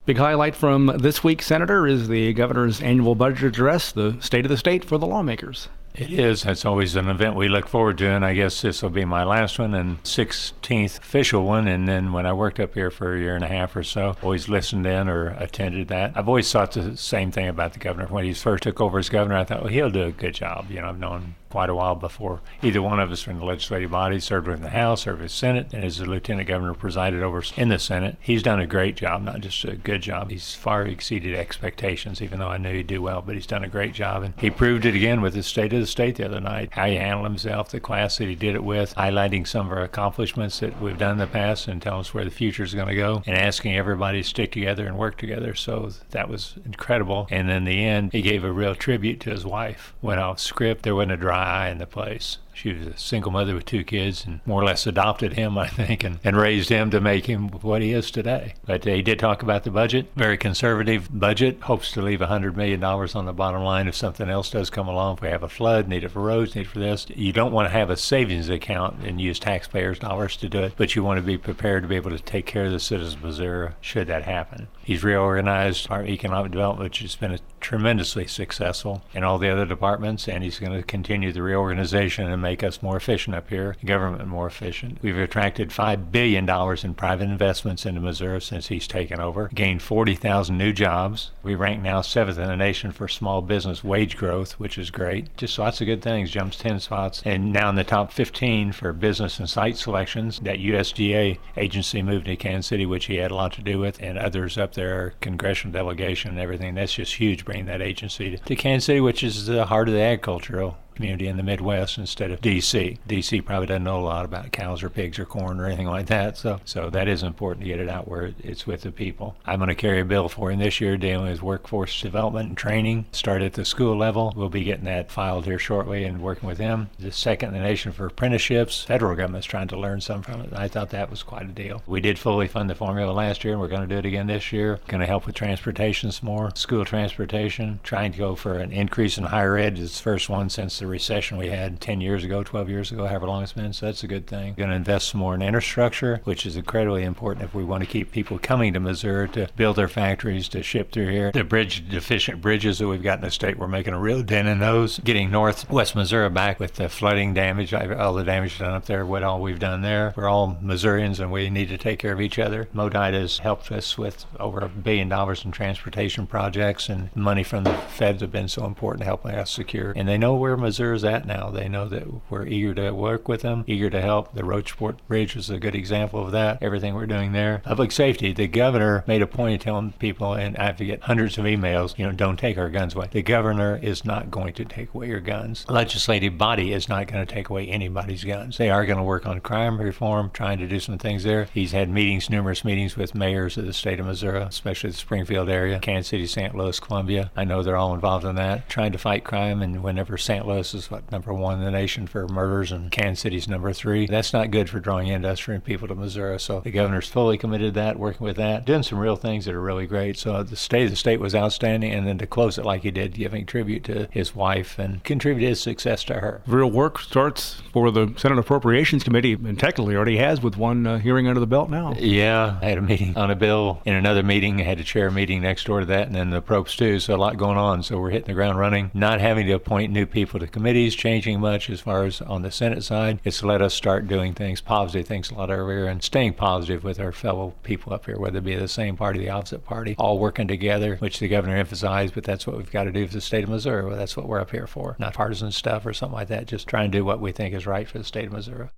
Big highlight from this week, Senator, is the governor's annual budget address, the State of the State for the lawmakers. It is. It's always an event we look forward to, and I guess this will be my last one and 16th official one. And then when I worked up here for a year and a half or so, always listened in or attended that. I've always thought the same thing about the governor. When he first took over as governor, I thought, well, he'll do a good job. I've known him quite a while before either one of us from the legislative body, served in the House, served in the Senate, and as the lieutenant governor presided over in the Senate. He's done a great job, not just a good job. He's far exceeded expectations, even though I knew he'd do well, but he's done a great job. And he proved it again with the State of the State the other night, how he handled himself, the class that he did it with, highlighting some of our accomplishments that we've done in the past and telling us where the future is going to go, and asking everybody to stick together and work together. So that was incredible. And in the end, he gave a real tribute to his wife. Went off script. There wasn't a dry eye in the place. She was a single mother with 2 kids and more or less adopted him, I think, and raised him to make him what he is today. But he did talk about the budget, very conservative budget, hopes to leave $100 million on the bottom line if something else does come along. If we have a flood, need it for roads, need it for this. You don't want to have a savings account and use taxpayers' dollars to do it, but you want to be prepared to be able to take care of the citizens of Missouri should that happen. He's reorganized our economic development, which has been tremendously successful in all the other departments, and he's going to continue the reorganization and make us more efficient up here, government more efficient. We've attracted $5 billion in private investments into Missouri since he's taken over, gained 40,000 new jobs. We rank now 7th in the nation for small business wage growth, which is great. Just lots of good things, jumps 10 spots, and now in the top 15 for business and site selections. That USDA agency moved to Kansas City, which he had a lot to do with, and others up there, congressional delegation and everything. That's just huge, bringing that agency to Kansas City, which is the heart of the agricultural community in the Midwest instead of D.C. D.C. probably doesn't know a lot about cows or pigs or corn or anything like that, so that is important to get it out where it's with the people. I'm going to carry a bill for him this year dealing with workforce development and training. Start at the school level. We'll be getting that filed here shortly and working with him. The 2nd in the nation for apprenticeships. Federal government's trying to learn some from it. I thought that was quite a deal. We did fully fund the formula last year, and we're going to do it again this year. Going to help with transportation some more, school transportation, trying to go for an increase in higher ed. It's the first one since the recession we had 10 years ago, 12 years ago, however long it's been, so that's a good thing. Going to invest some more in infrastructure, which is incredibly important if we want to keep people coming to Missouri to build their factories, to ship through here. The deficient bridges that we've got in the state, we're making a real dent in those. Getting northwest Missouri back with the flooding damage, all the damage done up there, what all we've done there. We're all Missourians and we need to take care of each other. MoDOT has helped us with over $1 billion in transportation projects, and money from the feds have been so important to helping us secure. And they know where Missouri's at now. They know that we're eager to work with them, eager to help. The Rocheport Bridge was a good example of that, everything we're doing there. Public safety, the governor made a point of telling people, and I have to get hundreds of emails, don't take our guns away. The governor is not going to take away your guns. The legislative body is not going to take away anybody's guns. They are going to work on crime reform, trying to do some things there. He's had numerous meetings with mayors of the state of Missouri, especially the Springfield area, Kansas City, St. Louis, Columbia. I know they're all involved in that, trying to fight crime, and whenever St. Louis is number 1 in the nation for murders, and Kansas City's number 3. That's not good for drawing industry and people to Missouri. So the governor's fully committed to that, working with that, doing some real things that are really great. So the State of the State was outstanding, and then to close it like he did, giving tribute to his wife and contribute his success to her. Real work starts for the Senate Appropriations Committee, and technically already has with one hearing under the belt now. Yeah, I had a meeting on a bill in another meeting. I had to chair a meeting next door to that, and then the approps too. So a lot going on. So we're hitting the ground running, not having to appoint new people to committees, changing much as far as on the Senate side. It's let us start doing things, positive things a lot earlier, and staying positive with our fellow people up here, whether it be the same party, the opposite party, all working together, which the governor emphasized, but that's what we've got to do for the state of Missouri. Well, that's what we're up here for. Not partisan stuff or something like that, just trying to do what we think is right for the state of Missouri.